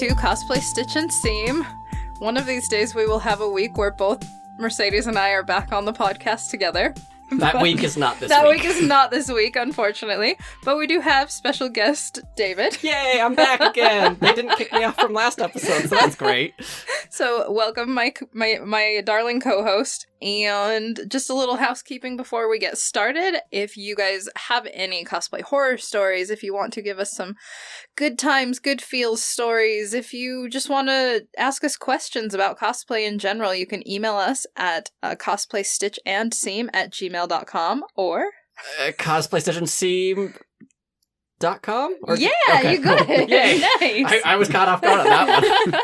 to Cosplay Stitch and Seam. One of these days we will have a week where both Mercedes and I are back on the podcast together. That week is not this week. That week is not this week, unfortunately. But we do have special guest David. Yay, I'm back again. They didn't kick me off from last episode, so that's great. So welcome, my darling co-host. And just a little housekeeping before we get started. If you guys have any cosplay horror stories, if you want to give us some good times, good feels stories, if you just want to ask us questions about cosplay in general, you can email us at cosplayStitchandSeam@gmail.com or cosplayStitchandSeam.com? Yeah, okay, you got it. Yay. Nice. I was caught off guard on that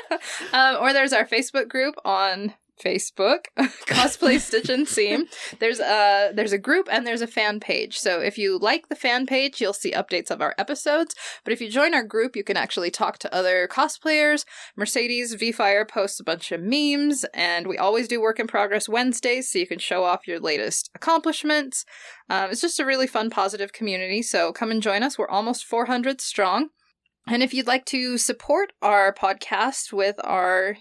one. Or there's our Facebook group on Facebook, Cosplay Stitch and Seam. There's a group and there's a fan page. So if you like the fan page, you'll see updates of our episodes. But if you join our group, you can actually talk to other cosplayers. Mercedes VFire posts a bunch of memes, and we always do work in progress Wednesdays, so you can show off your latest accomplishments. It's just a really fun, positive community. So come and join us. We're almost 400 strong. And if you'd like to support our podcast with our,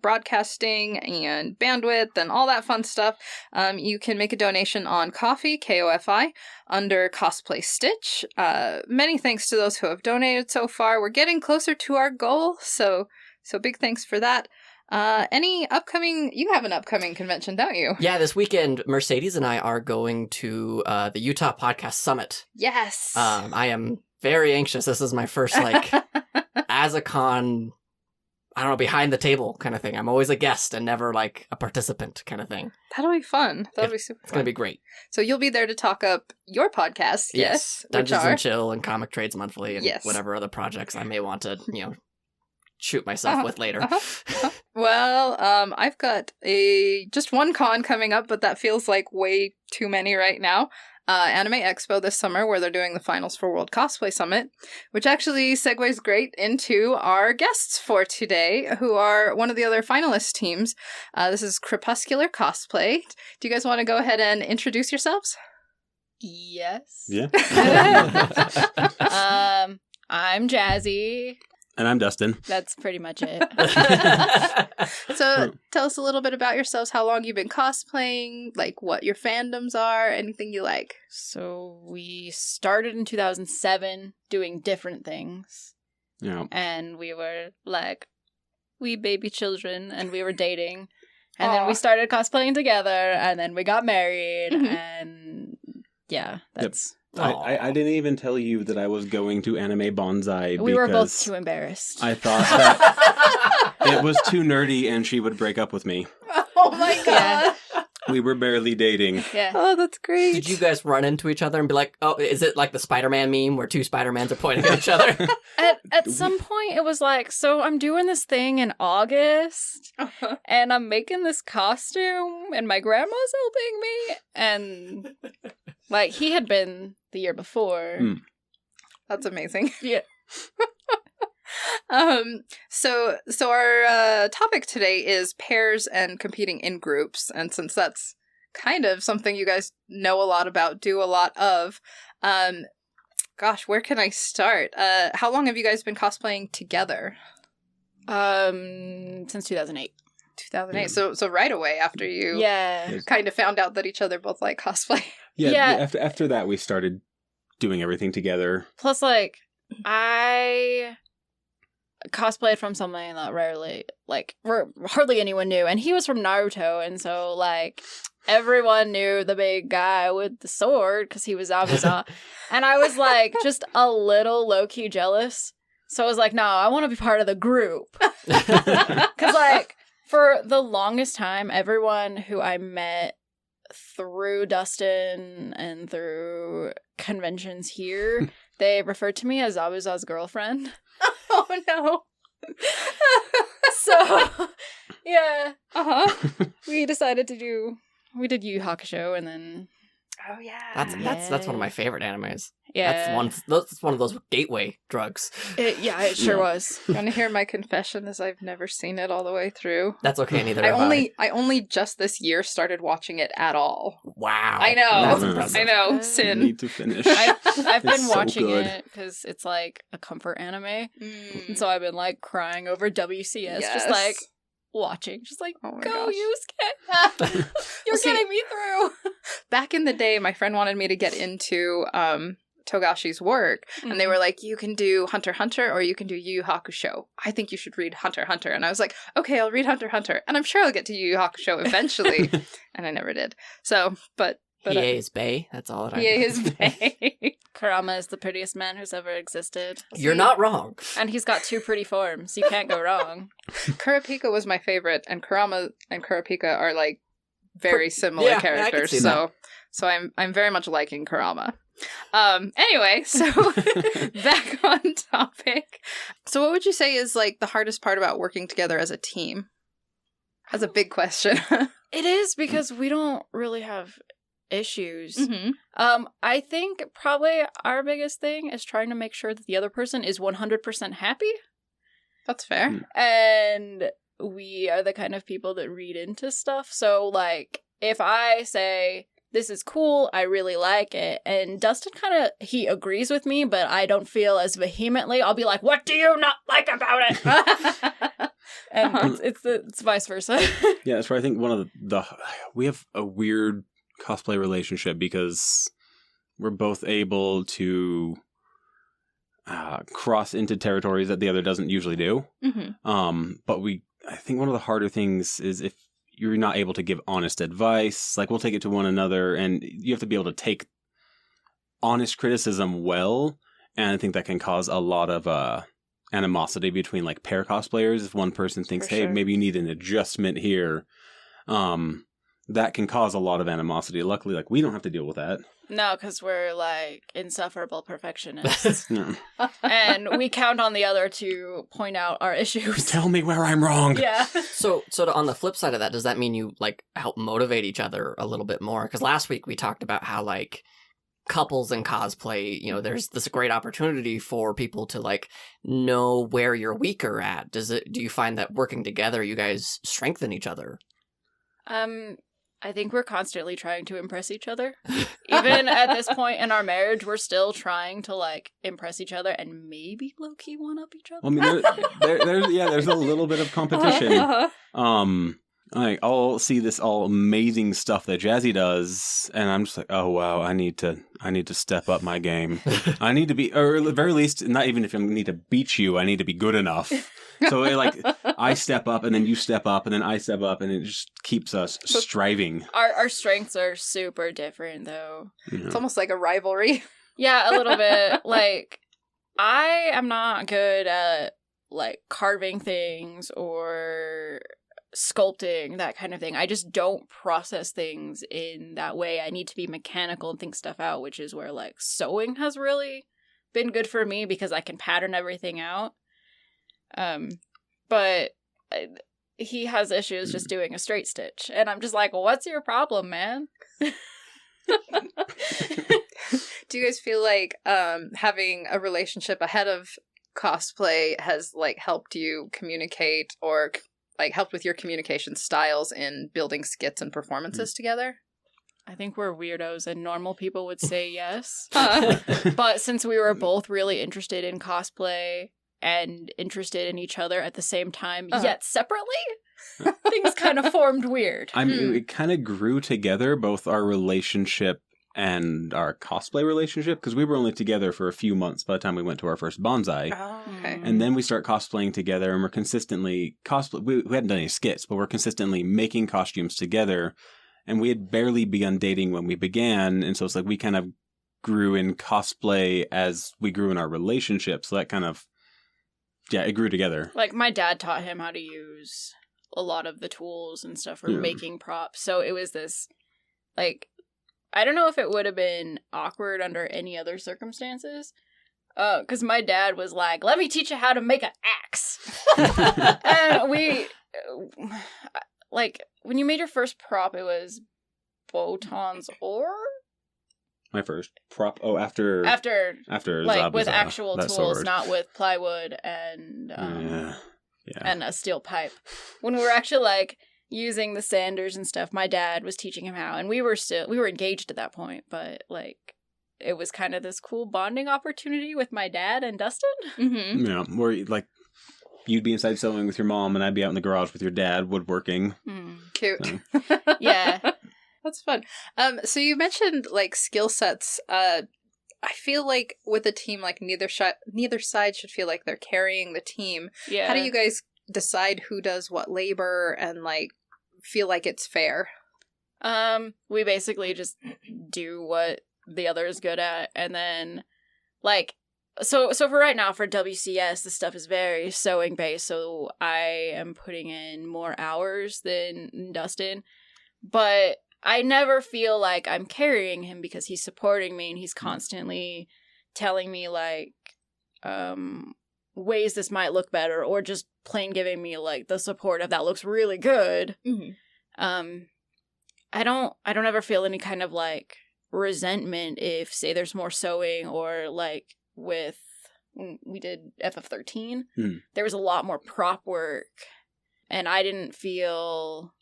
broadcasting and bandwidth and all that fun stuff, you can make a donation on Ko-fi, K-O-F-I, under Cosplay Stitch. Many thanks to those who have donated so far. We're getting closer to our goal, so big thanks for that. You have an upcoming convention, don't you? Yeah, this weekend, Mercedes and I are going to the Utah Podcast Summit. Yes. I am very anxious. This is my first, as a con, I don't know, behind the table kind of thing. I'm always a guest and never, a participant kind of thing. That'll be fun. That'll be super fun. It's going to be great. So you'll be there to talk up your podcast, yes? Dungeons and Chill and Comic Trades Monthly and whatever other projects I may want to, shoot myself with later. Well, I've got just one con coming up, but that feels like way too many right now. Anime Expo this summer, where they're doing the finals for World Cosplay Summit, which actually segues great into our guests for today, who are one of the other finalist teams. This is Crepuscular Cosplay. Do you guys want to go ahead and introduce yourselves? Yes. Yeah. I'm Jazzy. And I'm Dustin. That's pretty much it. So tell us a little bit about yourselves, how long you've been cosplaying, what your fandoms are, anything you like. So we started in 2007 doing different things. Yeah. And we were wee baby children, and we were dating. And then we started cosplaying together, and then we got married, and yeah, that's... Yep. I didn't even tell you that I was going to Anime Bonsai. We were both too embarrassed. I thought that it was too nerdy and she would break up with me. Oh my god. Yeah. We were barely dating. Yeah. Oh, that's great. Did you guys run into each other and be like, oh, is it like the Spider-Man meme where two Spider-Mans are pointing at each other? At some point, it was so I'm doing this thing in August, and I'm making this costume, and my grandma's helping me, and he had been the year before. That's amazing. Yeah. So our topic today is pairs and competing in groups, and since that's kind of something you guys know a lot about, do a lot of, gosh, where can I start? How long have you guys been cosplaying together? Since 2008. 2008. So right away after you kind of found out that each other both like cosplay. Yeah. After that, we started doing everything together. Plus, I cosplayed from something that hardly anyone knew, and he was from Naruto, and so everyone knew the big guy with the sword because he was Abusa, and I was just a little low-key jealous, so I was no, I want to be part of the group, because for the longest time, everyone who I met through Dustin and through conventions here, they referred to me as Abusa's girlfriend. Oh no. So, yeah. We decided we did Yu Hakusho, and then Oh yeah. That's one of my favorite animes. Yeah. That's one of those gateway drugs. It sure was. You want to hear my confession? Is I've never seen it all the way through. That's okay. Neither have I only just this year started watching it at all. Wow. I know. That's impressive. I know. I Sin. need to finish. I've been It's so watching good. it because it's like a comfort anime. Mm. And so I've been like crying over WCS, just Yes. like watching, just like, Oh my go gosh. Yusuke. You're See- getting me through. Back in the day, my friend wanted me to get into Togashi's work, and they were like, you can do Hunter x Hunter or you can do Yu Yu Hakusho. I think you should read Hunter x Hunter. And I was like, okay, I'll read Hunter x Hunter, and I'm sure I'll get to Yu Yu Hakusho eventually. And I never did. So, but Hiei is Bay. That's all that I Hiei is Bay. Kurama is the prettiest man who's ever existed. You're not wrong. And he's got 2 pretty forms. You can't go wrong. Kurapika was my favorite, and Kurama and Kurapika are like very similar yeah, I can characters. see that. So I'm very much liking Kurama. Anyway, so back on topic. So what would you say is like the hardest part about working together as a team? That's a big question. It is because we don't really have issues. Mhm. I think probably our biggest thing is trying to make sure that the other person is 100% happy. That's fair. And we are the kind of people that read into stuff. So, like, if I say, this is cool, I really like it, and Dustin he agrees with me, but I don't feel as vehemently, I'll be like, what do you not like about it? And it's vice versa. Yeah, that's where I think one of we have a weird cosplay relationship because we're both able to cross into territories that the other doesn't usually do. Mhm. But I think one of the harder things is if you're not able to give honest advice, like we'll take it to one another, and you have to be able to take honest criticism well, and I think that can cause a lot of animosity between like pair cosplayers. If one person thinks, For hey, sure. maybe you need an adjustment here, that can cause a lot of animosity. Luckily, like we don't have to deal with that. No, because we're, like, insufferable perfectionists. No. And we count on the other to point out our issues. Tell me where I'm wrong. Yeah. So on the flip side of that, does that mean you like help motivate each other a little bit more? Because last week we talked about how like couples in cosplay, you know, there's this great opportunity for people to like know where you're weaker at. Do you find that working together, you guys strengthen each other? I think we're constantly trying to impress each other. Even at this point in our marriage, we're still trying to, like, impress each other and maybe low-key one-up each other. I mean, there's a little bit of competition. Like I'll see this all amazing stuff that Jazzy does, and I'm just like, oh wow, I need to step up my game. I need to be, or at the very least, not even if I need to beat you, I need to be good enough. So I step up, and then you step up, and then I step up, and it just keeps us striving. Our strengths are super different, though. It's almost like a rivalry. Yeah, a little bit. Like, I am not good at, like, carving things or sculpting, that kind of thing. I just don't process things in that way. I need to be mechanical and think stuff out, which is where, like, sewing has really been good for me because I can pattern everything out. But he has issues just doing a straight stitch, and I'm just like, what's your problem, man? Do you guys feel like having a relationship ahead of cosplay has like helped you communicate or like helped with your communication styles in building skits and performances together? I think we're weirdos, and normal people would say yes. Uh, But since we were both really interested in cosplay and interested in each other at the same time, yet separately, things kind of formed weird. I mean, it kind of grew together, both our relationship and our cosplay relationship, because we were only together for a few months by the time we went to our first bonsai. Oh, okay. And then we start cosplaying together, and we're consistently we hadn't done any skits, but we're consistently making costumes together. And we had barely begun dating when we began, and so it's like we kind of grew in cosplay as we grew in our relationship. So that kind of, it grew together. Like, my dad taught him how to use a lot of the tools and stuff for making props. So it was this, like, I don't know if it would have been awkward under any other circumstances. Because my dad was like, let me teach you how to make an axe. And we, like, when you made your first prop, it was Botan's ore? My first prop. Oh, after After like with Zabuza, actual that tools, sword. not with plywood and Yeah. and a steel pipe. When we were actually like using the sanders and stuff, my dad was teaching him how, and we were engaged at that point, but like it was kind of this cool bonding opportunity with my dad and Dustin. Mm-hmm. Yeah, where like you'd be inside sewing with your mom, and I'd be out in the garage with your dad woodworking. Cute. So. Yeah. That's fun. So you mentioned like skill sets. I feel like with a team, like neither side should feel like they're carrying the team. Yeah. How do you guys decide who does what labor and like feel like it's fair? We basically just do what the other is good at, and then like so for right now for WCS the stuff is very sewing based, so I am putting in more hours than Dustin, but I never feel like I'm carrying him because he's supporting me and he's constantly telling me like ways this might look better, or just plain giving me like the support of that looks really good. Mm-hmm. I don't ever feel any kind of like resentment if say there's more sewing, or like with when we did FF13 there was a lot more prop work, and I didn't feel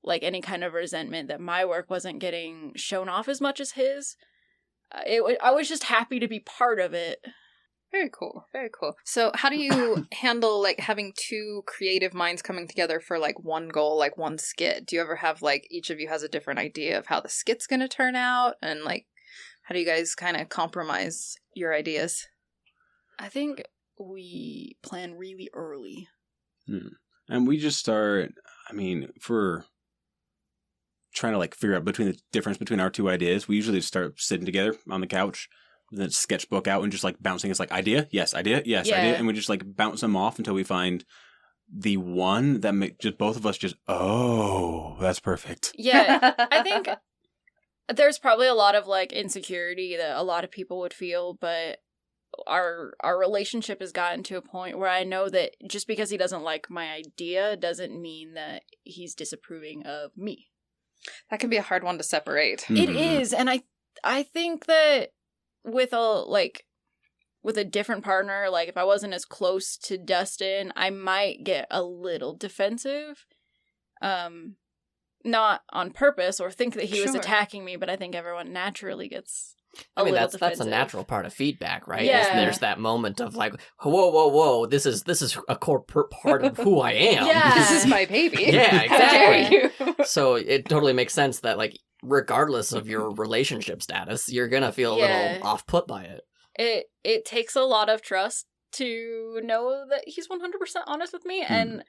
like any kind of resentment that my work wasn't getting shown off as much as his. I was just happy to be part of it. Very cool. Very cool. So how do you handle like having two creative minds coming together for like one goal, like one skit? Do you ever have like each of you has a different idea of how the skit's going to turn out? And like, how do you guys kind of compromise your ideas? I think we plan really early. And we just start, I mean, for trying to like figure out between the difference between our two ideas, we usually start sitting together on the couch, the sketchbook out, and just like bouncing. It's like idea, yes, idea, yes, Yeah. idea, and we just like bounce them off until we find the one that make just both of us just, oh, that's perfect. Yeah, I think there's probably a lot of like insecurity that a lot of people would feel, but our relationship has gotten to a point where I know that just because he doesn't like my idea doesn't mean that he's disapproving of me. That can be a hard one to separate. Mm-hmm. It is, and I think that with a different partner, like if I wasn't as close to Dustin, I might get a little defensive. Not on purpose or think that he was Sure. attacking me, but I think everyone naturally gets I mean, little that's a defensive. natural part of feedback, right? Yeah. There's that moment of like, whoa, this is a core part of who I am. Yeah. This is my baby. Yeah, How dare exactly. you? So it totally makes sense that like, regardless of your relationship status, you're gonna feel a Yeah. little off put by it. It takes a lot of trust to know that he's 100% honest with me, and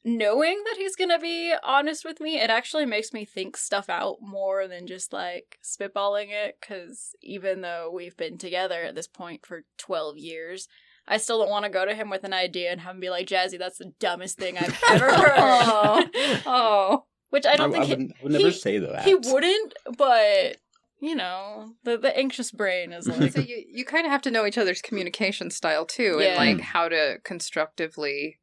knowing that he's gonna be honest with me, it actually makes me think stuff out more than just like spitballing it, because even though we've been together at this point for 12 years, I still don't want to go to him with an idea and have him be like, Jazzy, that's the dumbest thing I've ever heard. Oh. Which I don't think would never say that. he wouldn't, but you know, the anxious brain is like, So you kind of have to know each other's communication style too, Yeah. and like how to constructively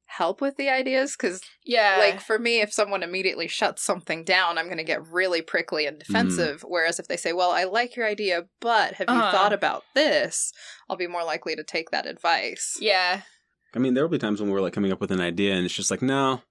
help with the ideas, because yeah, like for me, if someone immediately shuts something down, I'm going to get really prickly and defensive, whereas if they say, well, I like your idea, but have you thought about this, I'll be more likely to take that advice. yeah, I mean, there will be times when we're like coming up with an idea and it's just like, no,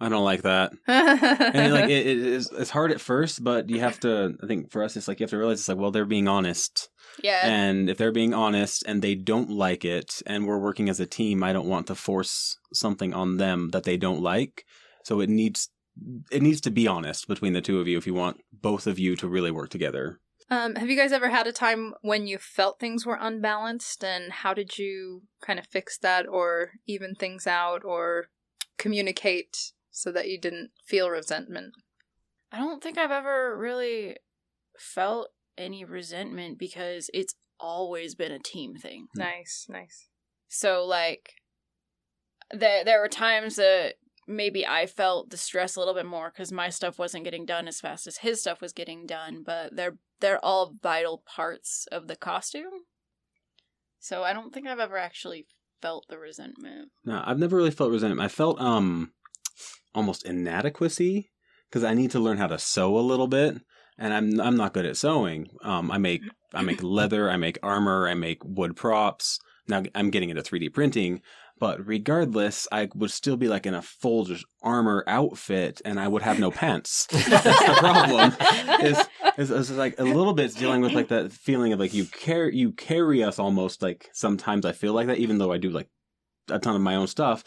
I don't like that. And like it's hard at first, but you have to, I think for us, it's like you have to realize it's like, well, they're being honest. yeah, And if they're being honest and they don't like it and we're working as a team, I don't want to force something on them that they don't like. So it needs to be honest between the two of you if you want both of you to really work together. Have you guys ever had a time when you felt things were unbalanced, and how did you kind of fix that or even things out or communicate so that you didn't feel resentment? I don't think I've ever really felt any resentment because it's always been a team thing. Nice. So like there were times that maybe I felt the stress a little bit more because my stuff wasn't getting done as fast as his stuff was getting done, but they're all vital parts of the costume. So I don't think I've ever actually felt the resentment. No, I've never really felt resentment. I felt almost inadequacy because I need to learn how to sew a little bit. and I'm not good at sewing. I make leather, I make armor, I make wood props. Now I'm getting into 3D printing, but regardless, I would still be like in a full just armor outfit, and I would have no pants. That's the problem. Is like a little bit dealing with like that feeling of like you carry us almost, like sometimes I feel like that, even though I do like a ton of my own stuff,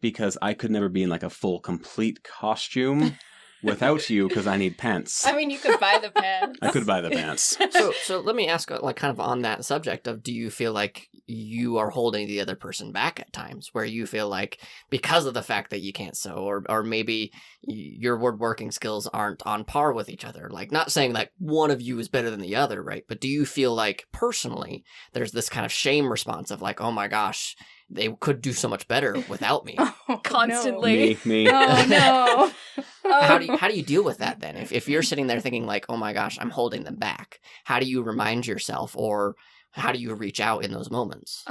because I could never be in like a full complete costume without you, because I need pants. I mean, you could buy the pants. I could buy the pants. So let me ask, like, kind of on that subject of, do you feel like you are holding the other person back at times, where you feel like because of the fact that you can't sew, or maybe your woodworking skills aren't on par with each other? Like, not saying like one of you is better than the other, right? But do you feel like personally there's this kind of shame response of like, oh my gosh, they could do so much better without me? Constantly. Me. Oh no. How do you deal with that then? If you're sitting there thinking like, oh my gosh, I'm holding them back, how do you remind yourself, or how do you reach out in those moments?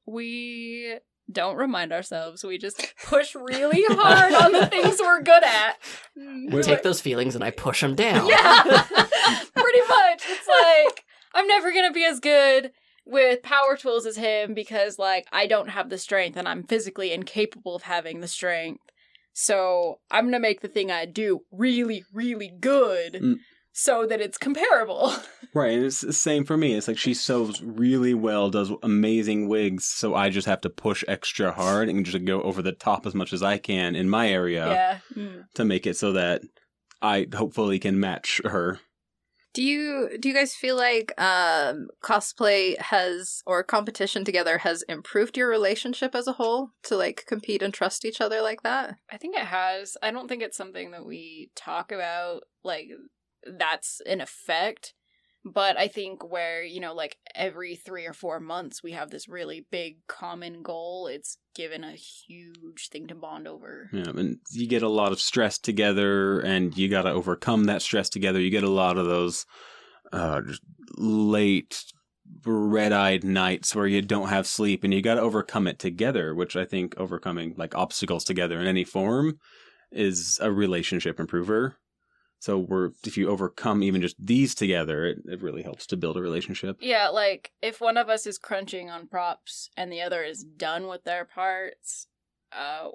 We don't remind ourselves. We just push really hard on the things we're good at. I take those feelings and I push them down. Yeah, pretty much. It's like, I'm never going to be as good with power tools as him because, like, I don't have the strength and I'm physically incapable of having the strength. So I'm going to make the thing I do really, really good so that it's comparable. Right, and it's the same for me. It's like she sews really well, does amazing wigs, so I just have to push extra hard and just go over the top as much as I can in my area to make it so that I hopefully can match her. Do you guys feel like cosplay has, or competition together has improved your relationship as a whole to like compete and trust each other like that? I think it has. I don't think it's something that we talk about, like, that's an effect. But I think where, you know, like every 3 or 4 months we have this really big common goal, it's given a huge thing to bond over. Yeah, and you get a lot of stress together, and you got to overcome that stress together. You get a lot of those just late, red-eyed nights where you don't have sleep, and you got to overcome it together, which I think overcoming like obstacles together in any form is a relationship improver. So if you overcome even just these together, it really helps to build a relationship. Yeah, like, if one of us is crunching on props and the other is done with their parts,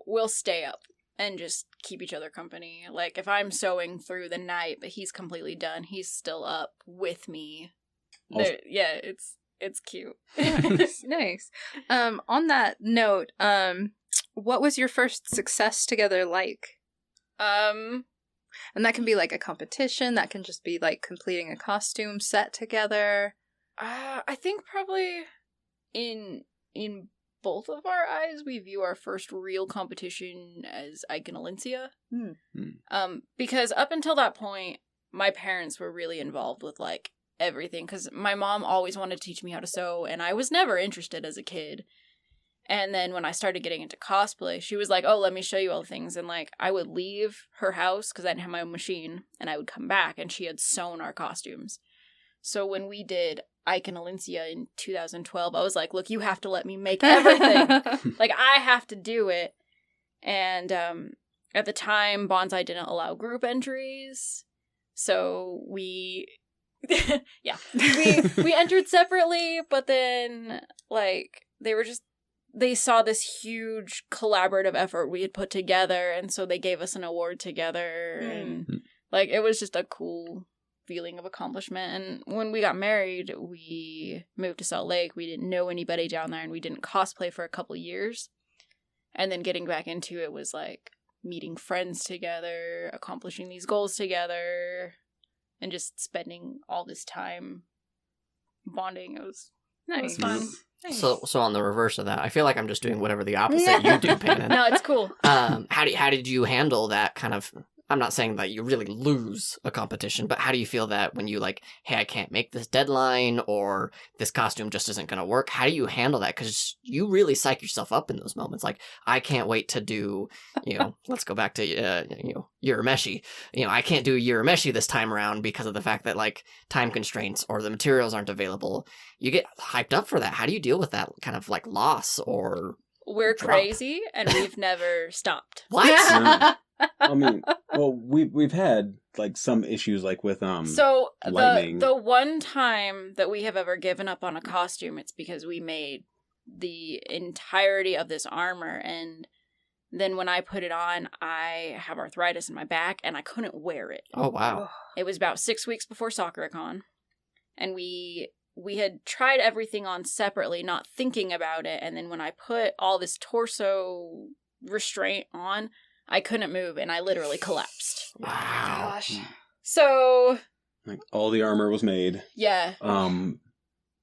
we'll stay up and just keep each other company. Like, if I'm sewing through the night, but he's completely done, he's still up with me. Yeah, it's cute. Nice. On that note, what was your first success together like? And that can be like a competition. That can just be like completing a costume set together. I think probably in both of our eyes, we view our first real competition as Ike and Alencia. Because up until that point, my parents were really involved with like everything. Because my mom always wanted to teach me how to sew, and I was never interested as a kid. And then when I started getting into cosplay, she was like, oh, let me show you all the things. And, like, I would leave her house because I didn't have my own machine. And I would come back, and she had sewn our costumes. So when we did Ike and Alencia in 2012, I was like, look, you have to let me make everything. Like, I have to do it. And at the time, Bonsai didn't allow group entries. So we entered separately. But then, like, they saw this huge collaborative effort we had put together, and so they gave us an award together, and like, it was just a cool feeling of accomplishment. And when we got married, we moved to Salt Lake. We didn't know anybody down there, and we didn't cosplay for a couple years. And then getting back into it was like meeting friends together, accomplishing these goals together, and just spending all this time bonding. It was fun. Nice. So on the reverse of that, I feel like I'm just doing whatever the opposite you do, Pannon. No, it's cool. How did you handle that kind of? I'm not saying that you really lose a competition, but how do you feel that when you like, hey, I can't make this deadline, or this costume just isn't going to work? How do you handle that? Because you really psych yourself up in those moments. Like, I can't wait to do, let's go back to, Urameshi. I can't do Urameshi this time around because of the fact that, like, time constraints or the materials aren't available. You get hyped up for that. How do you deal with that kind of, like, loss or We're drop? crazy, and we've never stopped. What? I mean, well, we've had like some issues like with So lightning. the one time that we have ever given up on a costume, it's because we made the entirety of this armor, and then when I put it on, I have arthritis in my back, and I couldn't wear it. Oh, wow. It was about 6 weeks before SoccerCon, and we had tried everything on separately, not thinking about it, and then when I put all this torso restraint on, I couldn't move, and I literally collapsed. Wow. Gosh. So, Like all the armor was made. yeah.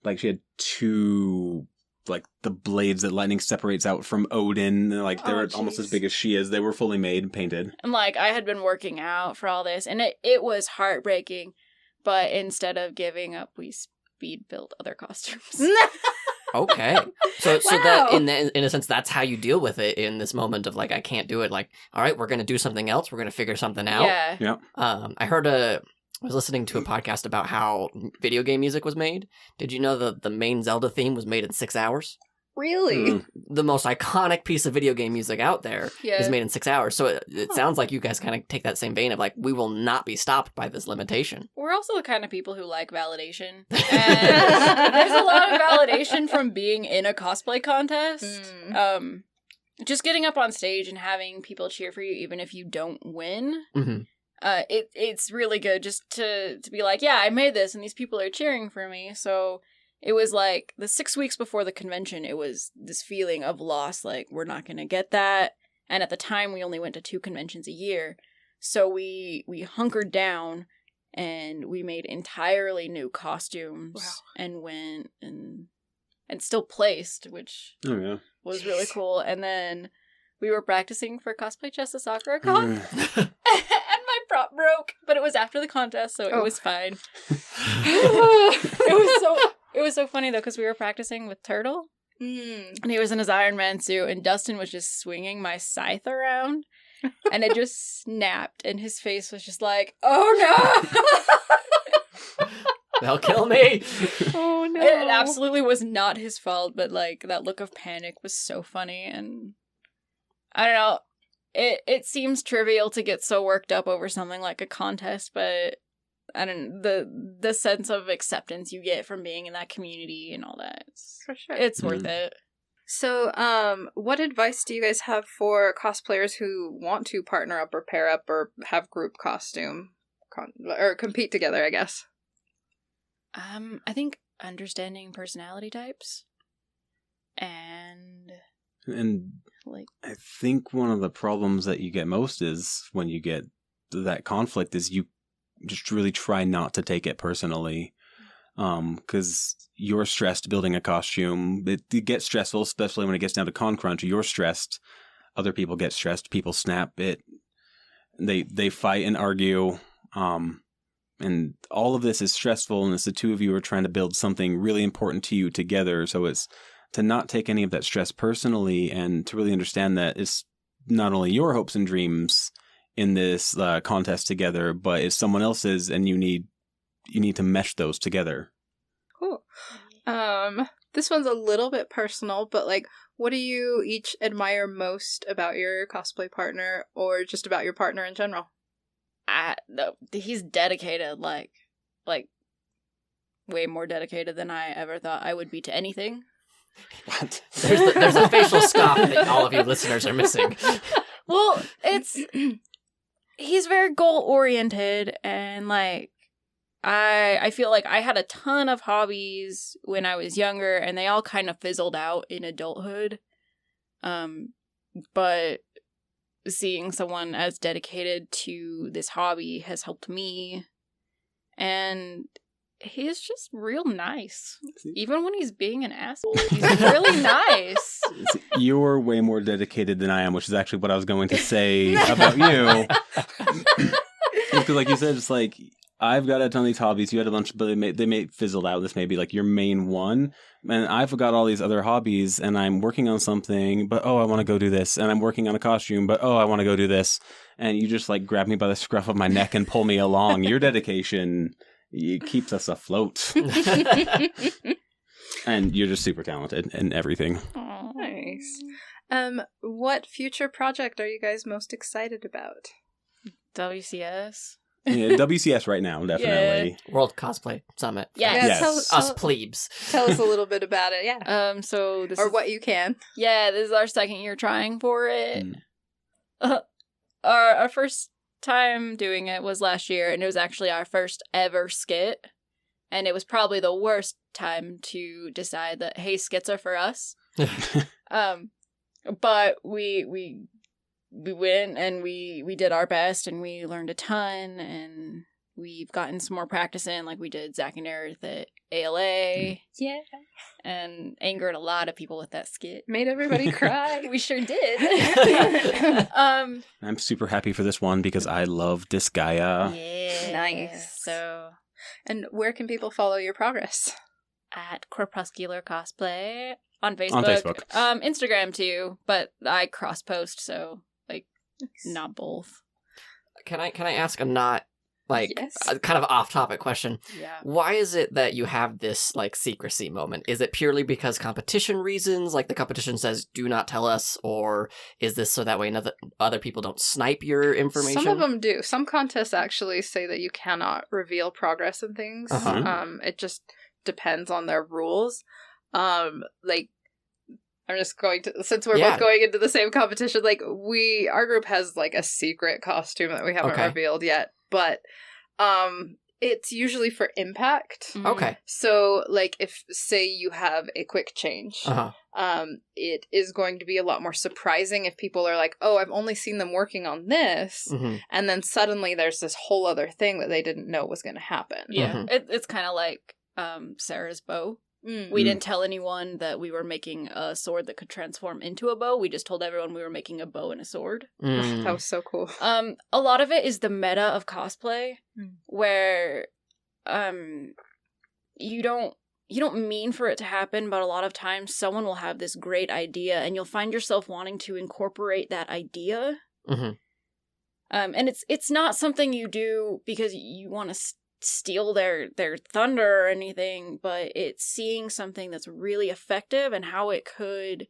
Like she had 2, like the blades that lightning separates out from Odin. Like they were almost as big as she is. They were fully made and painted. And like I had been working out for all this, and it was heartbreaking. But instead of giving up, we speed built other costumes. Okay. So Wow. that in a sense, that's how you deal with it in this moment of like, I can't do it. Like, all right, we're going to do something else. We're going to figure something out. Yeah. I was listening to a podcast about how video game music was made. Did you know the main Zelda theme was made in 6 hours? Really? The most iconic piece of video game music out there is made in 6 hours. So it sounds like you guys kind of take that same vein of like, we will not be stopped by this limitation. We're also the kind of people who like validation. And there's a lot of validation from being in a cosplay contest. Just getting up on stage and having people cheer for you even if you don't win. Mm-hmm. It's really good just to be like, yeah, I made this and these people are cheering for me. So it was like the 6 weeks before the convention, it was this feeling of loss, like we're not going to get that. And at the time we only went to 2 conventions a year. So we hunkered down and we made entirely new costumes and went and still placed, which was really cool. And then we were practicing for Cosplay Chess Sakura Con. And my prop broke, but it was after the contest, so it was fine. It was so funny though, because we were practicing with Turtle, and he was in his Iron Man suit, and Dustin was just swinging my scythe around, and it just snapped, and his face was just like, "Oh no!" They'll kill me. Oh no! It absolutely was not his fault, but like that look of panic was so funny, and I don't know. It seems trivial to get so worked up over something like a contest, but I don't the sense of acceptance you get from being in that community and all that. For sure. It's worth it. So, what advice do you guys have for cosplayers who want to partner up or pair up or have group costume or compete together, I guess? I think understanding personality types and like I think one of the problems that you get most is when you get that conflict is you just really try not to take it personally. Because you're stressed building a costume. It gets stressful, especially when it gets down to con crunch. You're stressed. Other people get stressed. People snap it. They fight and argue. And all of this is stressful, and it's the two of you are trying to build something really important to you together. So it's to not take any of that stress personally, and to really understand that it's not only your hopes and dreams in this contest together, but it's someone else's, and you need to mesh those together. Cool. This one's a little bit personal, but like, what do you each admire most about your cosplay partner, or just about your partner in general? He's dedicated, like way more dedicated than I ever thought I would be to anything. What? There's a facial scoff that all of you listeners are missing. Well, he's very goal oriented, and like I feel like I had a ton of hobbies when I was younger, and they all kind of fizzled out in adulthood. But seeing someone as dedicated to this hobby has helped me, and he's just real nice. Even when he's being an asshole, he's really nice. You're way more dedicated than I am, which is actually what I was going to say about you. Because like you said, it's like, I've got a ton of these hobbies. You had a bunch, but they may fizzle out. This may be like your main one. And I've got all these other hobbies, and I'm working on something, but I want to go do this. And I'm working on a costume, but I want to go do this. And you just like grab me by the scruff of my neck and pull me along. Your dedication, it keeps us afloat. And you're just super talented in everything. Nice. What future project are you guys most excited about? WCS. Yeah, WCS right now, definitely. World Cosplay Summit. Yes. Yes. Us plebes. Tell us a little bit about it, yeah. So this Or is, what you can. Yeah, this is our second year trying for it. Mm. Our first time doing it was last year, and it was actually our first ever skit. And it was probably the worst time to decide that, hey, skits are for us. But we went and we did our best, and we learned a ton, and we've gotten some more practice in, like we did Zach and Aerith at ALA. Yeah. And angered a lot of people with that skit. Made everybody cry. We sure did. I'm super happy for this one because I love this Gaia. Yeah. Nice. So, And where can people follow your progress? at Crepuscular Cosplay on Facebook. On Facebook. Instagram too, but I cross post, so like not both. Can I ask a not like Yes. a kind of off topic question? Yeah. Why is it that you have this like secrecy moment? Is it purely because competition reasons? Like the competition says, "Do not tell us," or is this so that way other people don't snipe your information? Some of them do. Some contests actually say that you cannot reveal progress and things. Uh-huh. It just depends on their rules. Like, I'm just going to, since we're both going into the same competition, like our group has like a secret costume that we haven't revealed yet, but it's usually for impact. Mm-hmm. Okay. So like if say you have a quick change, it is going to be a lot more surprising if people are like, oh, I've only seen them working on this, and then suddenly there's this whole other thing that they didn't know was going to happen. Yeah. It's kind of like Sarah's bow. We didn't tell anyone that we were making a sword that could transform into a bow. We just told everyone we were making a bow and a sword. That was so cool. A lot of it is the meta of cosplay, where you don't mean for it to happen, but a lot of times someone will have this great idea, and you'll find yourself wanting to incorporate that idea. And it's not something you do because you want to steal their thunder or anything, but it's seeing something that's really effective and how it could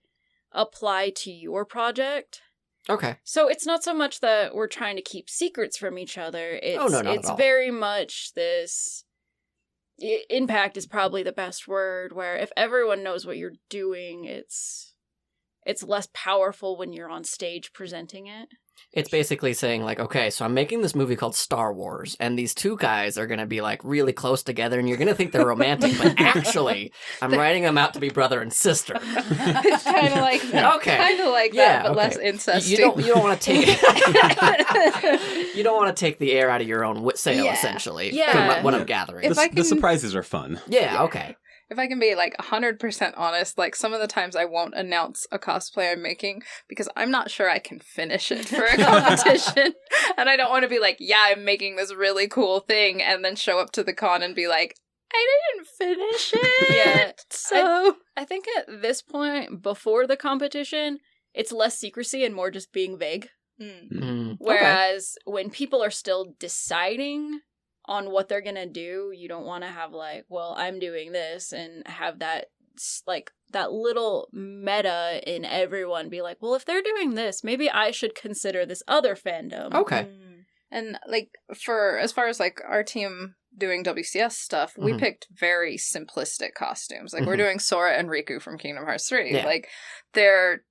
apply to your project. Okay. So it's not so much that we're trying to keep secrets from each other. It's, not it's at all. very much this impact is probably the best word, where if everyone knows what you're doing, it's less powerful when you're on stage presenting it. It's basically saying, like, okay, so I'm making this movie called Star Wars, and these two guys are going to be, like, really close together, and you're going to think they're romantic, but actually, I'm writing them out to be brother and sister. It's kind of like that. Okay. Kind of like that, but less incesty. You don't want to take you don't want to take the air out of your own sail, essentially, from what I'm gathering. The surprises are fun. Yeah, okay. If I can be, like, 100% honest, like, some of the times I won't announce a cosplay I'm making because I'm not sure I can finish it for a competition. And I don't want to be like, yeah, I'm making this really cool thing, and then show up to the con and be like, I didn't finish it. Yeah. So I think at this point, before the competition, it's less secrecy and more just being vague. Whereas when people are still deciding on what they're gonna do, you don't want to have like, well, I'm doing this, and have that like that little meta in everyone be like, well, if they're doing this, maybe I should consider this other fandom. Okay. And like for as far as like our team doing WCS stuff, we picked very simplistic costumes. Like we're doing Sora and Riku from Kingdom Hearts 3. Yeah. Like they're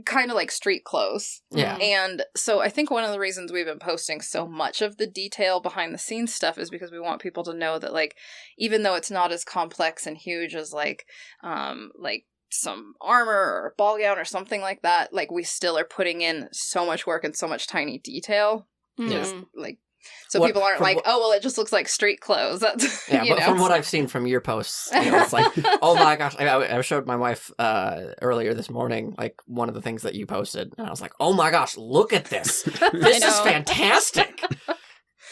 kind of like street clothes. Yeah. And so I think one of the reasons we've been posting so much of the detail behind the scenes stuff is because we want people to know that like even though it's not as complex and huge as like some armor or a ball gown or something like that, like we still are putting in so much work and so much tiny detail. Just like so people aren't like, oh, well, it just looks like street clothes. That's but from what I've seen from your posts, it's like, oh my gosh. I showed my wife earlier this morning, like one of the things that you posted, and I was like, oh my gosh, look at this. This is fantastic.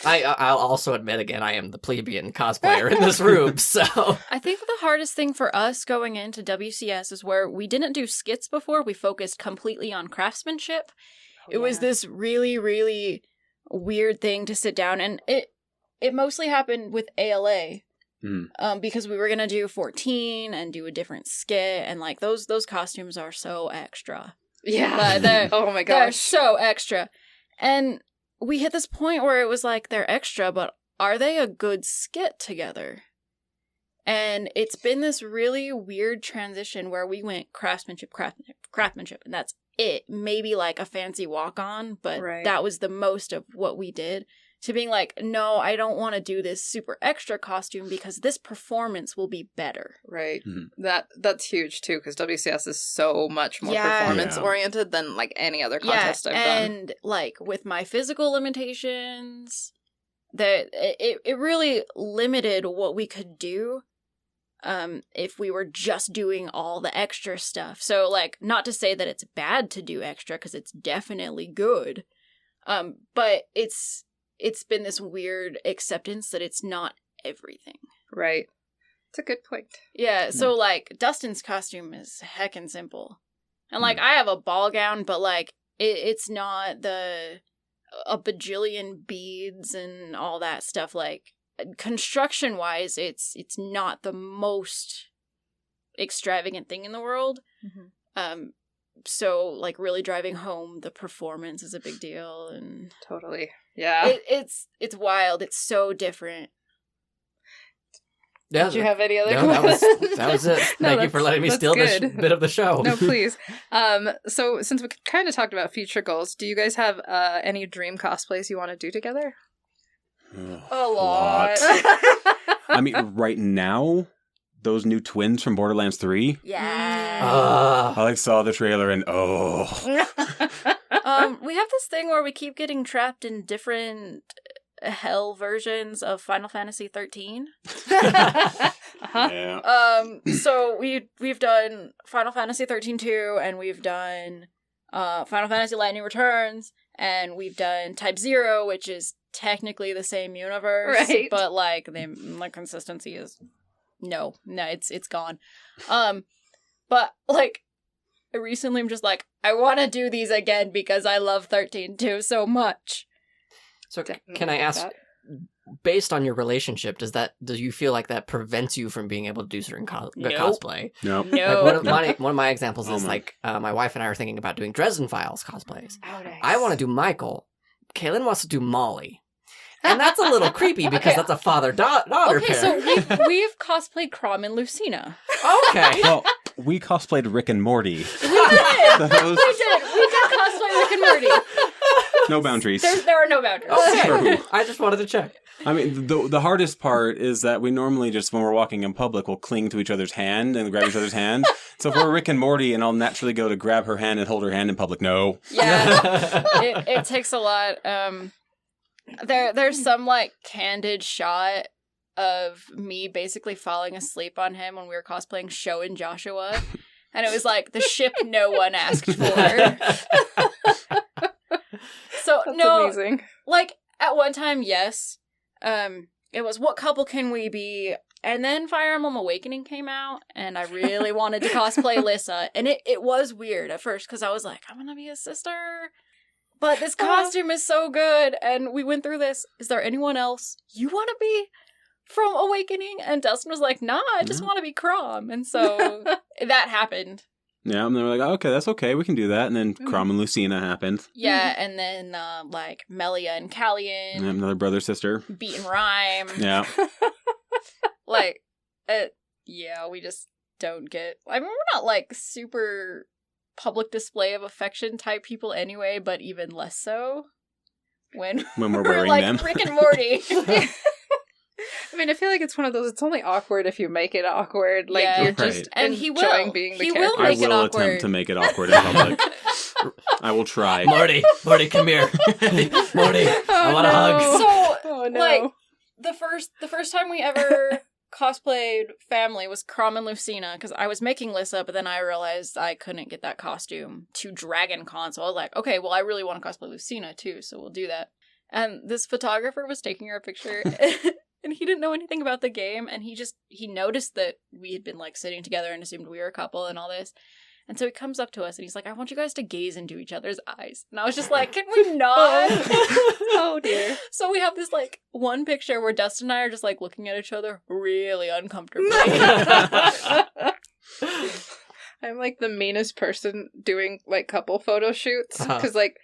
I'll also admit again, I am the plebeian cosplayer in this room, so. I think the hardest thing for us going into WCS is where we didn't do skits before. We focused completely on craftsmanship. It was this really, really weird thing to sit down, and it mostly happened with ALA because we were gonna do 14 and do a different skit, and like those costumes are so extra. Yeah. Oh my They're gosh. so extra. And we hit this point where it was like, they're extra, but are they a good skit together? And it's been this really weird transition where we went craftsmanship, and that's it. Maybe like a fancy walk-on, but that was the most of what we did. To being like, no, I don't want to do this super extra costume because this performance will be better. Right. Mm-hmm. That's huge too, because WCS is so much more performance oriented than like any other contest I've done. And like with my physical limitations, that it really limited what we could do if we were just doing all the extra stuff. So like, not to say that it's bad to do extra, because it's definitely good. But it's been this weird acceptance that it's not everything. Right. It's a good point. Yeah, so, like, Dustin's costume is heckin' simple. And, like, I have a ball gown, but, like, it's not a bajillion beads and all that stuff. Like, construction-wise, it's not the most extravagant thing in the world. Mm-hmm. So, like, really driving home the performance is a big deal. And totally. Yeah. It's wild. It's so different. Yeah, did you have any other questions? That was it. Thank you for letting me steal this bit of the show. No, please. So since we kind of talked about future goals, do you guys have any dream cosplays you want to do together? A lot. I mean, right now, those new twins from Borderlands 3. Yeah. I like saw the trailer and we have this thing where we keep getting trapped in different hell versions of Final Fantasy 13. Yeah. So we've done Final Fantasy 13-2, and we've done Final Fantasy Lightning Returns, and we've done Type 0, which is technically the same universe, right? But like the consistency is no, it's gone. But like recently I'm just like, I want to do these again because I love 13-2 so much. So can I ask, based on your relationship, do you feel like that prevents you from being able to do certain cosplay? Nope. No. Like one of my examples is like my wife and I are thinking about doing Dresden Files cosplays. Oh, nice. I want to do Michael. Kaylin wants to do Molly. And that's a little creepy because that's a father-daughter pair. So we've cosplayed Crom and Lucina. Okay. Well, we cosplayed Rick and Morty. We did. We did cosplay Rick and Morty. No boundaries. There are no boundaries. Okay. I just wanted to check. I mean, the hardest part is that we normally just, when we're walking in public, we'll cling to each other's hand and grab each other's hand. So if we're Rick and Morty and I'll naturally go to grab her hand and hold her hand in public, no. Yeah. it takes a lot. There's some, like, candid shot of me basically falling asleep on him when we were cosplaying Sho and Joshua. And it was, like, the ship no one asked for. So, That's no, amazing. like, at one time, yes. It was, what couple can we be? And then Fire Emblem Awakening came out, and I really wanted to cosplay Lissa. And it was weird at first, because I was like, I'm gonna be a sister. But this costume is so good, and we went through this. Is there anyone else you want to be from Awakening? And Dustin was like, nah, I just want to be Crom. And so that happened. Yeah, and they were like, okay, that's okay, we can do that. And then Crom and Lucina happened. Yeah, and then, like, Melia and Callian. And another brother-sister. Beat and Rhyme. Yeah. Like, yeah, we just don't get... I mean, we're not, like, super public display of affection type people anyway, but even less so when we're wearing like them. Rick and Morty. I mean, I feel like it's one of those, it's only awkward if you make it awkward. Like, you're just and enjoying being the character. Will make I will it attempt to make it awkward in public. I will try. Morty, come here. Morty, I want a hug. So, like, the first time we ever cosplayed family was Crom and Lucina, because I was making Lissa, but then I realized I couldn't get that costume to Dragon Con, so I was like, okay, well, I really want to cosplay Lucina too, so we'll do that. And this photographer was taking her picture, and he didn't know anything about the game, and he noticed that we had been, like, sitting together and assumed we were a couple and all this. And so he comes up to us and he's like, I want you guys to gaze into each other's eyes. And I was just like, can we not? Oh dear. So we have this, like, one picture where Dustin and I are just, like, looking at each other really uncomfortably. I I'm like the meanest person doing like couple photo shoots Uh-huh. because like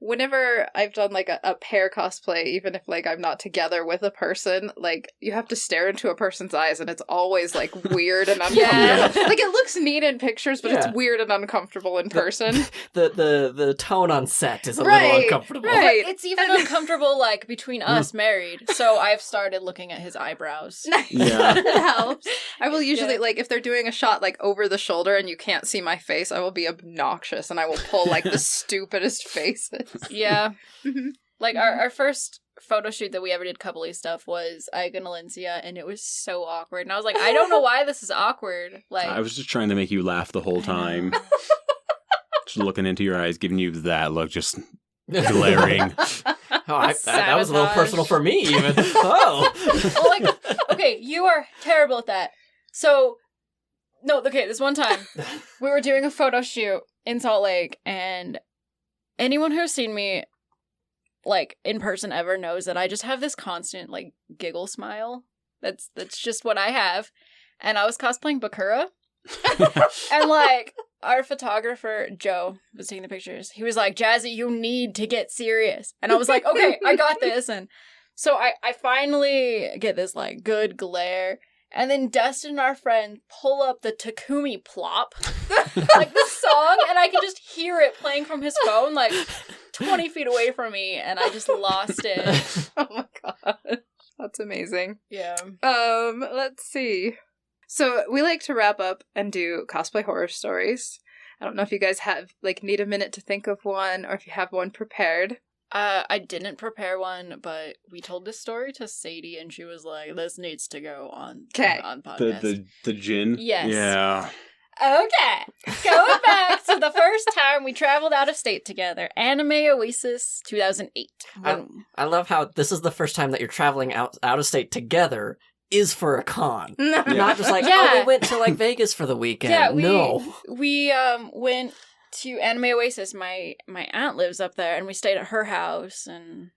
whenever I've done like a pair cosplay, even if like I'm not together with a person, like you have to stare into a person's eyes and it's always like weird and uncomfortable. Yeah. Like it looks neat in pictures, but it's Yeah. weird and uncomfortable in person. The tone on set is a Right, little uncomfortable. right. It's even uncomfortable, like, between us married. So I've started looking at his eyebrows. Yeah. It helps. I will usually like if they're doing a shot like over the shoulder and you can't see my face, I will be obnoxious and I will pull like the stupidest faces. Yeah. Mhm. Like, our first photo shoot that we ever did coupley stuff was Ike and Valencia, and it was so awkward. And I was like, I don't know why this is awkward. Like, I was just trying to make you laugh the whole time. Just looking into your eyes, giving you that look, just glaring. That was a little Sabotage. personal for me, even. Oh. well, like, okay, you are terrible at that. So, no, okay, this one time, we were doing a photo shoot in Salt Lake, and anyone who's seen me, like, in person ever knows that I just have this constant, like, giggle smile. That's just what I have. And I was cosplaying Bakura, and, like, our photographer, Joe, was taking the pictures. He was like, Jazzy, you need to get serious. And I was like, okay, I got this. And so I finally get this, like, good glare. And then Dustin and our friend pull up the Takumi Plop, like the song, and I can just hear it playing from his phone, like 20 feet away from me, and I just lost it. Oh my god. That's amazing. Yeah. Let's see. So we like to wrap up and do cosplay horror stories. I don't know if you guys have like need a minute to think of one or if you have one prepared. I didn't prepare one, but we told this story to Sadie, and she was like, "This needs to go on podcast." The gin? Yes. Yeah. Okay, going back to the first time we traveled out of state together, Anime Oasis 2008. I love how this is the first time that you're traveling out of state together is for a con. Not just like, Yeah. oh, we went to like Vegas for the weekend. Yeah, No. we went to Anime Oasis. My aunt lives up there, and we stayed at her house, and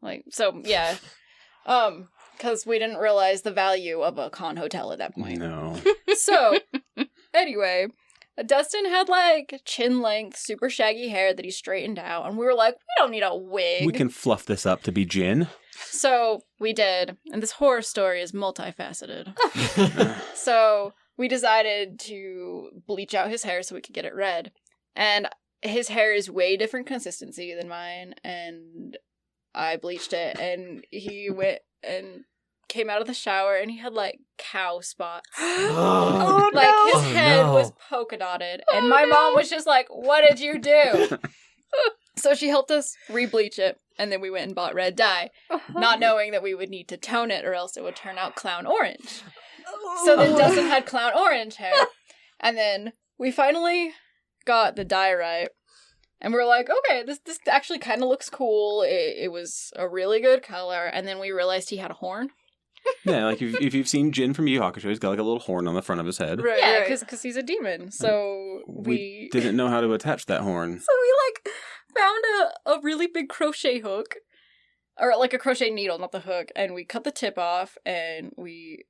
like, so yeah, because we didn't realize the value of a con hotel at that point. No. So anyway, Dustin had like chin length, super shaggy hair that he straightened out, and we were like, we don't need a wig. We can fluff this up to be gin. So we did, and this horror story is multifaceted. So we decided to bleach out his hair so we could get it red. And his hair is way different consistency than mine, and I bleached it, and he went and came out of the shower, and he had, like, cow spots. Oh, Like, no. his Oh, head no. was polka dotted, and Oh, my mom no. was just like, what did you do? So she helped us re-bleach it, and then we went and bought red dye, not knowing that we would need to tone it, or else it would turn out clown orange. So then Dustin had clown orange hair. And then we finally got the dye right. And we were like, okay, this actually kind of looks cool. It was a really good color. And then we realized he had a horn. Yeah, like if you've seen Jin from Yu Yu Hakusho, he's got like a little horn on the front of his head. Right, Yeah, right. because he's a demon. So We didn't know how to attach that horn. So we, like, found a really big crochet hook. Or, like, a crochet needle, not the hook. And we cut the tip off, and we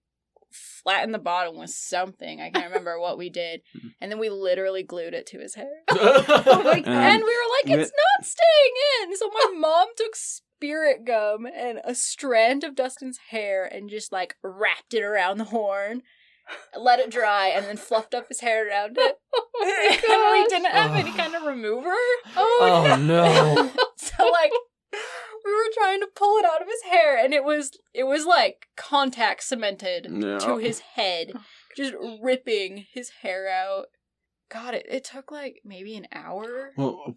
flattened the bottom with something. I can't remember what we did. And then we literally glued it to his hair. Oh my god. And we were like, it's not staying in. So my mom took spirit gum and a strand of Dustin's hair and just, like, wrapped it around the horn. Let it dry, and then fluffed up his hair around it. And we didn't have any kind of remover. Oh, no. So, like, we were trying to pull it out of his hair, and it was like contact cemented No. to his head, just ripping his hair out. God, it took like maybe an hour. Well,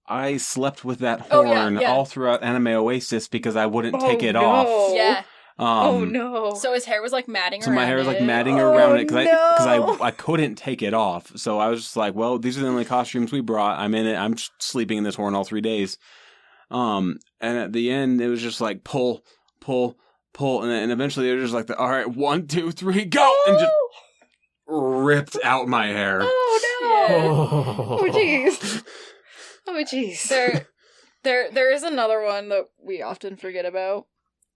I slept with that Oh, horn yeah. all throughout Anime Oasis because I wouldn't take it no. off. Yeah. Oh no. So his hair was like matting So around my hair was like it. matting Oh, around it because no. I couldn't take it off. So I was just like, well, these are the only costumes we brought. I'm in it. I'm just sleeping in this horn all 3 days. And at the end, it was just like pull, and eventually they were just like, all right, 1, 2, 3, go, and just ripped out my hair. Oh no. Oh, Oh jeez. Oh jeez. There is another one that we often forget about.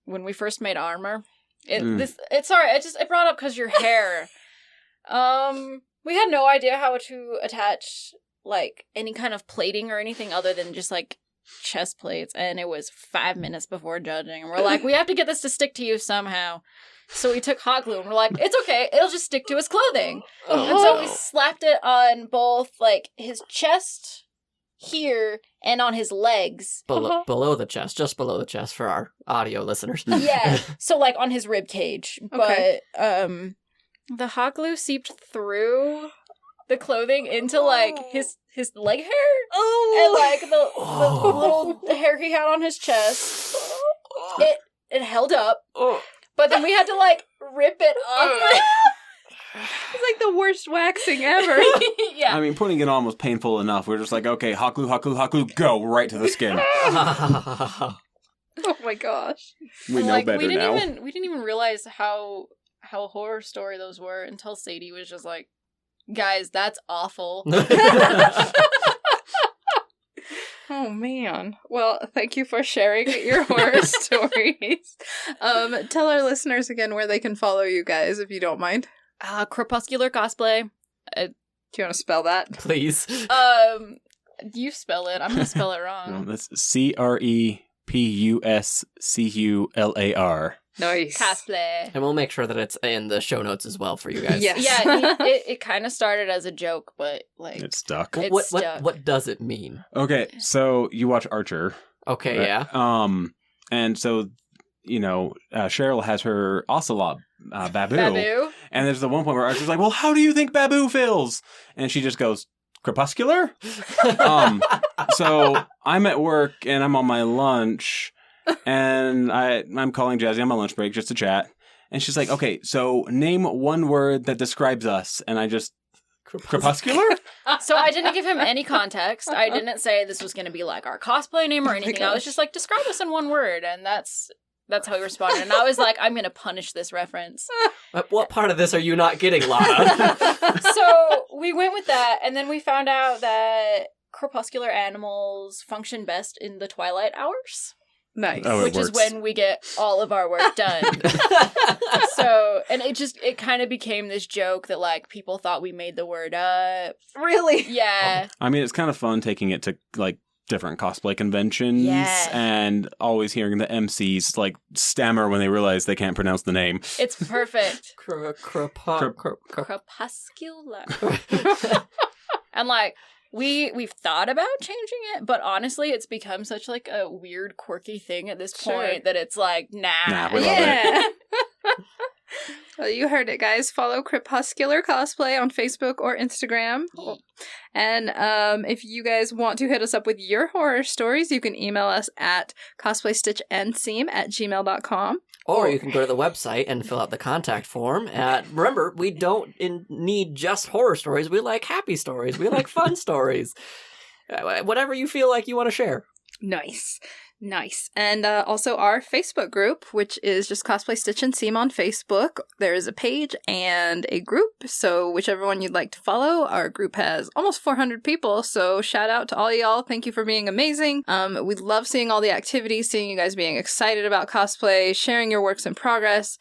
When we first made armor, it's sorry. It brought up because your hair. We had no idea how to attach, like, any kind of plating or anything other than just, like, chest plates. And it was 5 minutes before judging. And we're like, we have to get this to stick to you somehow. So we took hot glue and we're like, it's okay. It'll just stick to his clothing. And so we slapped it on both, like, his chest here and on his legs. Below the chest, just below the chest for our audio listeners. Yeah. So, like, on his rib cage. Okay. But, the hot glue seeped through the clothing into, like, his leg hair. And, like, the little hair he had on his chest. It held up. But then we had to, like, rip it up. It's like the worst waxing ever. Yeah. I mean, putting it on was painful enough. We're just like, okay, hot glue, go right to the skin. Oh my gosh. We know better now. We didn't even realize how horror story those were until Sadie was just like, guys, that's awful. Oh man. Well, thank you for sharing your horror stories. Tell our listeners again where they can follow you guys, if you don't mind. Crepuscular Cosplay. Do you want to spell that? Please. You spell it. I'm gonna spell it wrong. That's CREPUSCULAR. Nice. Cosplay. And we'll make sure that it's in the show notes as well for you guys. Yes. Yeah, it kind of started as a joke, but like It's stuck. What does it mean? Okay, so you watch Archer. Okay, right? yeah. And so, Cheryl has her ocelot, Babu. Babu. And there's the one point where Archer's like, well, how do you think Babu feels? And she just goes, crepuscular? So I'm at work and I'm on my lunch and I'm calling Jazzy on my lunch break just to chat. And she's like, okay, so name one word that describes us. And I just, crepuscular? So I didn't give him any context. I didn't say this was going to be like our cosplay name or anything. I was just like, describe us in one word. And that's how he responded. And I was like, I'm going to punish this reference. What part of this are you not getting, Lana? So we went with that. And then we found out that crepuscular animals function best in the twilight hours. Nice. Oh, which is when we get all of our work done. So, and it kind of became this joke that, like, people thought we made the word up. Really? Yeah. I mean, it's kind of fun taking it to, like, different cosplay conventions and always hearing the MCs, like, stammer when they realize they can't pronounce the name. It's perfect. Crepuscular. And, like, we've thought about changing it, but honestly, it's become such, like, a weird, quirky thing at this point that it's like, nah. We love it. Well, you heard it, guys. Follow Crepuscular Cosplay on Facebook or Instagram. And if you guys want to hit us up with your horror stories, you can email us at cosplayStitchandSeam@gmail.com. Or you can go to the website and fill out the contact form. Remember, we don't need just horror stories. We like happy stories. We like fun stories. Whatever you feel like you want to share. Nice. And also our Facebook group, which is just Cosplay Stitch and Seam on Facebook. There is a page and a group, so whichever one you'd like to follow. Our group has almost 400 people, so shout out to all y'all. Thank you for being amazing. We love seeing all the activities, seeing you guys being excited about cosplay, sharing your works in progress.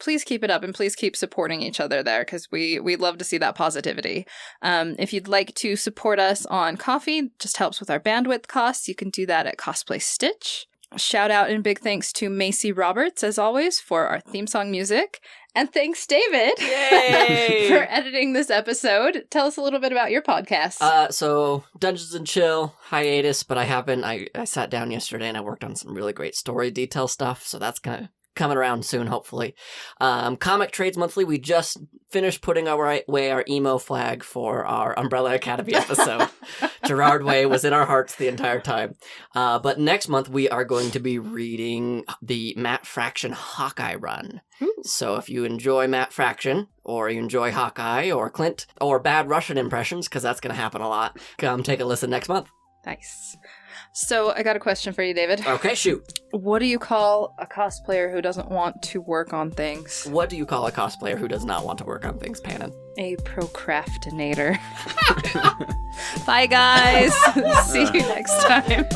Please keep it up and please keep supporting each other there because we love to see that positivity. If you'd like to support us on Ko-fi, just helps with our bandwidth costs. You can do that at Cosplay Stitch. Shout out and big thanks to Macy Roberts, as always, for our theme song music. And thanks, David, for editing this episode. Tell us a little bit about your podcast. So Dungeons and Chill hiatus, but I sat down yesterday and I worked on some really great story detail stuff, so that's coming around soon, hopefully. Comic Trades Monthly, we just finished putting away our emo flag for our Umbrella Academy episode. Gerard Way was in our hearts the entire time. But next month, we are going to be reading the Matt Fraction Hawkeye run. Ooh. So if you enjoy Matt Fraction, or you enjoy Hawkeye, or Clint, or bad Russian impressions, because that's going to happen a lot, come take a listen next month. Nice. So I got a question for you, David. Okay, shoot. What do you call a cosplayer who doesn't want to work on things? What do you call a cosplayer who does not want to work on things, Pannon? A procrastinator. Bye, guys. See you next time.